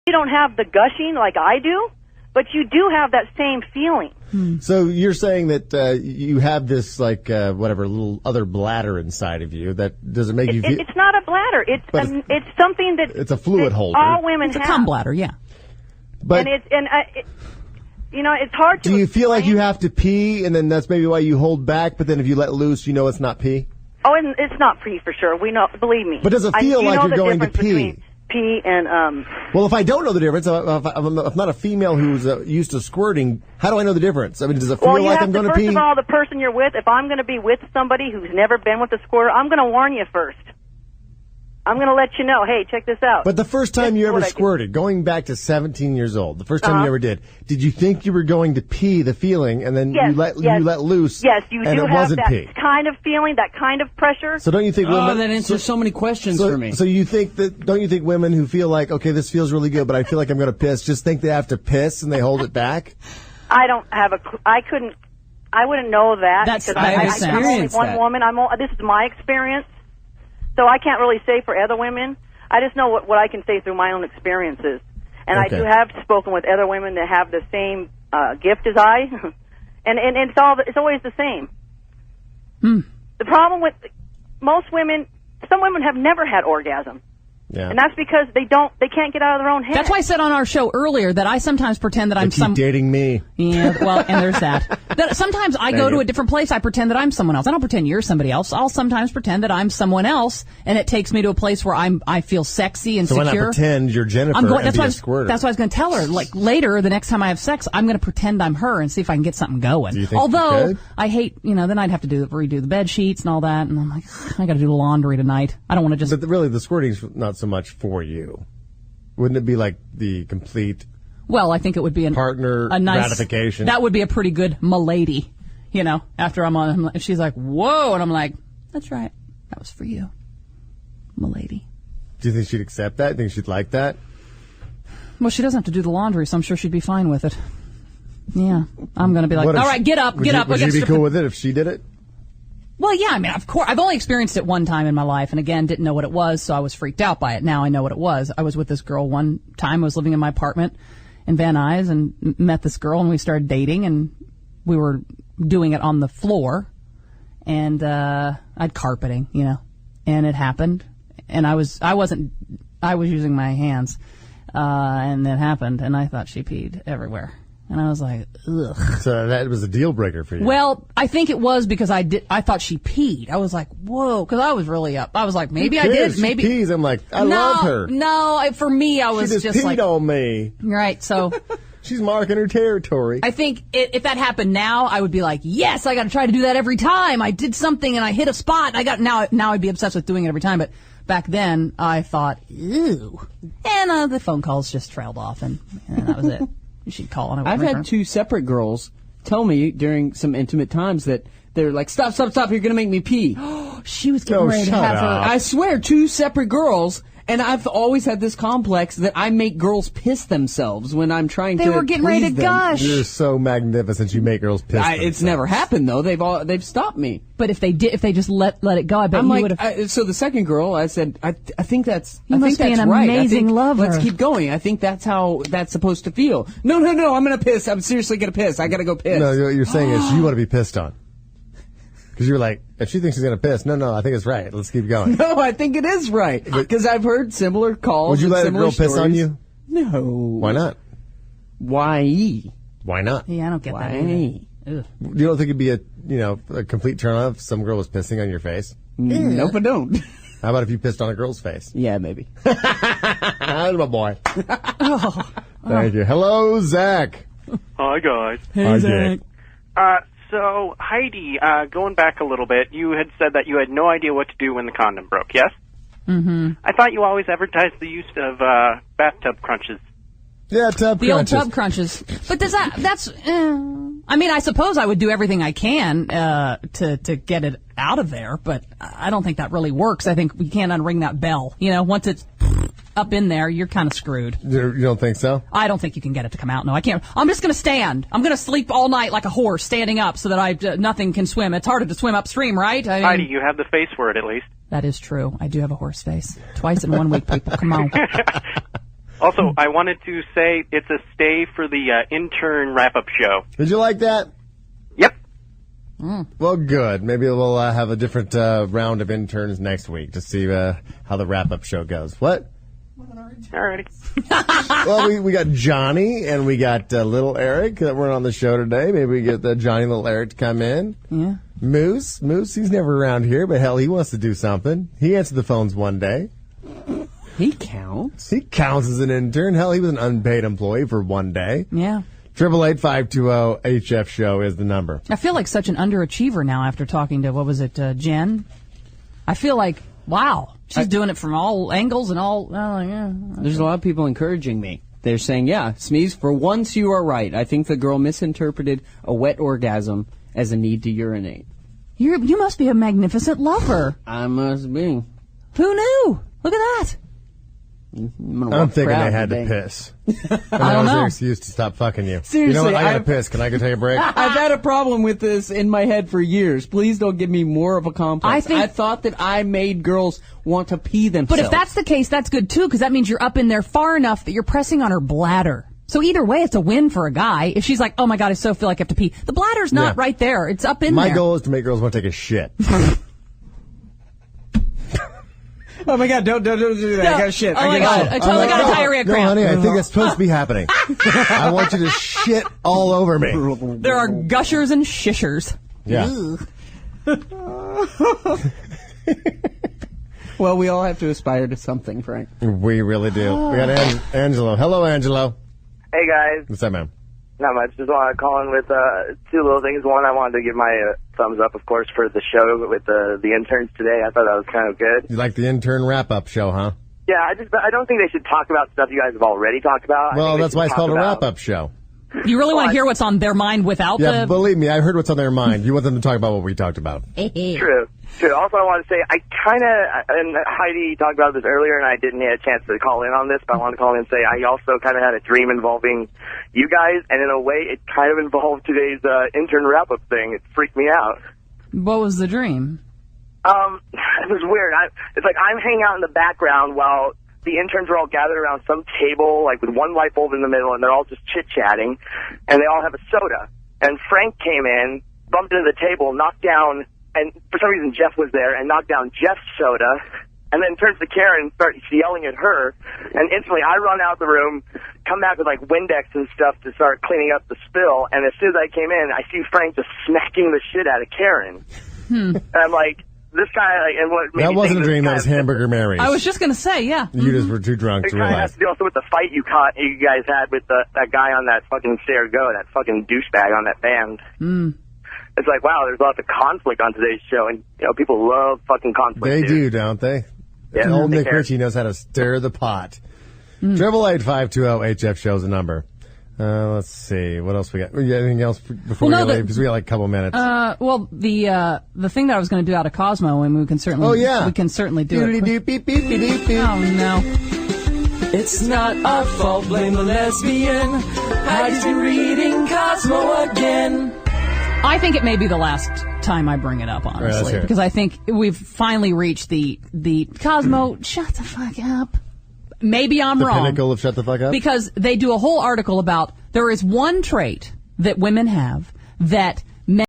You don't have the gushing like I do, but you do have that same feeling. So you're saying that you have this, like, whatever, little other bladder inside of you that doesn't make you feel... It's not a bladder. It's something that... It's a fluid holder. All women It's a have. cum bladder, yeah. But it's hard to do you feel like explain. you have to pee, and then that's maybe why you hold back, but then if you let loose, you know it's not pee? Oh, and it's not pee for sure. We know, believe me. But does it feel like you're going to pee? Pee and Well, if I don't know the difference, if I'm not a female who's used to squirting, how do I know the difference? I mean, does it feel like I'm going to pee? First of all, the person you're with, if I'm going to be with somebody who's never been with a squirter, I'm going to warn you first. I'm going to let you know, hey, check this out. But the first time you ever squirted, going back to 17 years old, the first time you ever did you think you were going to pee the feeling, and then you let loose? Yes, you and do it have wasn't that pee. kind of feeling, that kind of pressure. So don't you think women... that answers so many questions for me. So you think that... Don't you think women who feel like, okay, this feels really good, but I feel like I'm going to piss, just think they have to piss and they hold it back? I don't have a... I wouldn't know that. That's... I'm only one woman. This is my experience. So I can't really say for other women. I just know what I can say through my own experiences. And I do have spoken with other women that have the same gift as I. and it's always the same. The problem with most women, some women have never had orgasm. Yeah. And that's because they can't get out of their own head. That's why I said on our show earlier that I sometimes pretend that I'm dating me. Yeah, well, and there's that. Sometimes I go to a different place, I pretend that I'm someone else. I don't pretend you're somebody else. I'll sometimes pretend that I'm someone else, and it takes me to a place where I feel sexy and secure. So why not pretend you're Jennifer and be a squirter? That's what I was going to tell her. Like, later, the next time I have sex, I'm going to pretend I'm her and see if I can get something going. Do you think Although, you could? I hate, then I'd have to redo the bed sheets and all that, and I'm like, I got to do the laundry tonight. I don't want to just... But really, the squirting's not so much for you. Wouldn't it be like the complete... Well, I think it would be partner a nice gratification. That would be a pretty good milady, after I'm on. If she's like, whoa, and I'm like, that's right, that was for you, milady. Do you think she'd accept that? Think she'd like that? Well, she doesn't have to do the laundry, so I'm sure she'd be fine with it. Yeah, I'm going to be like, all right, get up. Would you be cool with it if she did it? Well, yeah, I mean, of course. I've only experienced it one time in my life, and again, didn't know what it was, so I was freaked out by it. Now I know what it was. I was with this girl one time. I was living in my apartment in Van Nuys and met this girl, and we started dating, and we were doing it on the floor, and I'd carpeting, and it happened, and I was using my hands, and it happened, and I thought she peed everywhere. And I was like, ugh. So that was a deal breaker for you. Well, I think it was because I thought she peed. I was like, whoa, because I was really up. I was like, maybe I did. Maybe she pees. I'm like, I love her. No, for me, I was she just peed like, on me. Right. So she's marking her territory. I think if that happened now, I would be like, yes, I got to try to do that every time. I did something and I hit a spot. Now I'd be obsessed with doing it every time. But back then, I thought, ew. And the phone calls just trailed off, and that was it. She'd call and I've had two separate girls tell me during some intimate times that they're like, stop, you're going to make me pee. She was getting ready to have her. I swear, two separate girls, and I've always had this complex that I make girls piss themselves when I'm trying to They were getting ready to them. gush. You're so magnificent. You make girls piss themselves. It's never happened, though. They've stopped me. But if they just let it go, I bet you would have. So the second girl, I said, I think that's You must be an right. amazing lover. Let's keep going. I think that's how that's supposed to feel. No, I'm going to piss. I'm seriously going to piss. I got to go piss. No, what you're saying is you want to be pissed on. Because you're like, if she thinks she's going to piss, no, I think it's right. Let's keep going. No, I think it is right. Because I've heard similar calls. Would you let a girl stories. piss on you? No. Why not? Why? Why not? Yeah, I don't get that. You don't think it'd be a complete turn off if some girl was pissing on your face? Nope, I don't. How about if you pissed on a girl's face? Yeah, maybe. That's my boy. Thank you. Hello, Zach. Hi, guys. Hey, Zach. So, Heidi, going back a little bit, you had said that you had no idea what to do when the condom broke, yes? Mm-hmm. I thought you always advertised the use of bathtub crunches. Yeah, tub crunches. Old tub crunches. But that's I mean, I suppose I would do everything I can to get it out of there, but I don't think that really works. I think we can't unring that bell. Once it's up in there, you're kind of screwed. You don't think so? I don't think you can get it to come out. No, I can't. I'm just going to stand. I'm going to sleep all night like a horse, standing up so that nothing can swim. It's harder to swim upstream, right? Heidi, you have the face for it at least. That is true. I do have a horse face. Twice in 1 week, people. Come on. Also, I wanted to say it's a stay for the intern wrap-up show. Did you like that? Yep. Well, good. Maybe we'll have a different round of interns next week to see how the wrap-up show goes. What? Alrighty. Well, we got Johnny and we got little Eric that weren't on the show today. Maybe we get Johnny and little Eric to come in. Yeah. Moose, he's never around here, but hell, he wants to do something. He answered the phones one day. He counts. He counts as an intern. Hell, he was an unpaid employee for one day. Yeah. 888-520-HF show is the number. I feel like such an underachiever now after talking to, what was it, Jen? I feel like, wow, she's doing it from all angles and all, yeah. There's a lot of people encouraging me. They're saying, yeah, Smeeze, for once you are right. I think the girl misinterpreted a wet orgasm as a need to urinate. You must be a magnificent lover. I must be. Who knew? Look at that. I'm thinking they had to piss. And that was their excuse to stop fucking you. Seriously, you know what? I gotta piss. Can I go take a break? I've had a problem with this in my head for years. Please don't give me more of a complex. I thought that I made girls want to pee themselves. But if that's the case, that's good too, because that means you're up in there far enough that you're pressing on her bladder. So either way, it's a win for a guy. If she's like, oh my God, I so feel like I have to pee. The bladder's not right there. It's up in there. My goal is to make girls want to take a shit. Oh my God, don't do that. No. I got shit. Oh my God, I totally got a diarrhea cramp. No, honey, I think that's supposed to be happening. I want you to shit all over me. There are gushers and shishers. Yeah. Well, we all have to aspire to something, Frank. We really do. We got Angelo. Hello, Angelo. Hey, guys. What's up, man? Not much. Just want to call in with two little things. One, I wanted to give my thumbs up, of course, for the show with the interns today. I thought that was kind of good. You like the intern wrap-up show, huh? Yeah, I don't think they should talk about stuff you guys have already talked about. Well, that's why it's called a wrap-up show. You really want to hear what's on their mind without Yeah, believe me, I heard what's on their mind. You want them to talk about what we talked about. True. Also, I want to say, and Heidi talked about this earlier, and I didn't get a chance to call in on this, but I wanted to call in and say I also kind of had a dream involving you guys, and in a way, it kind of involved today's intern wrap-up thing. It freaked me out. What was the dream? It was weird. It's like I'm hanging out in the background while the interns are all gathered around some table, like with one light bulb in the middle, and they're all just chit-chatting, and they all have a soda. And Frank came in, bumped into the table, knocked down, and for some reason Jeff was there, and knocked down Jeff's soda, and then turns to Karen and starts yelling at her, and instantly I run out the room, come back with like Windex and stuff to start cleaning up the spill, and as soon as I came in, I see Frank just smacking the shit out of Karen. And I'm like, this guy, and what made that me wasn't a think dream, that was Hamburger Mary's. I was just going to say, yeah. You just were too drunk to It kind of has realize. to do also with the fight you guys had with that guy on that fucking Stay or Go, that fucking douchebag on that band. It's like, wow, there's lots of conflict on today's show, and people love fucking conflict. They do, don't they? Yeah, old they Nick care. Ritchie knows how to stir the pot. 888-520-HF shows the number. Let's see. What else we got? We got anything else before we go leave? Because we got like a couple minutes. Well, the thing that I was going to do out of Cosmo, and we can certainly we can certainly do it. Oh no. It's not our fault, blame the lesbian. Heidi's been reading Cosmo again. I think it may be the last time I bring it up, honestly, because I think we've finally reached the Cosmo. Shut the fuck up. Maybe I'm wrong. The pinnacle of shut the fuck up? Because they do a whole article about there is one trait that women have that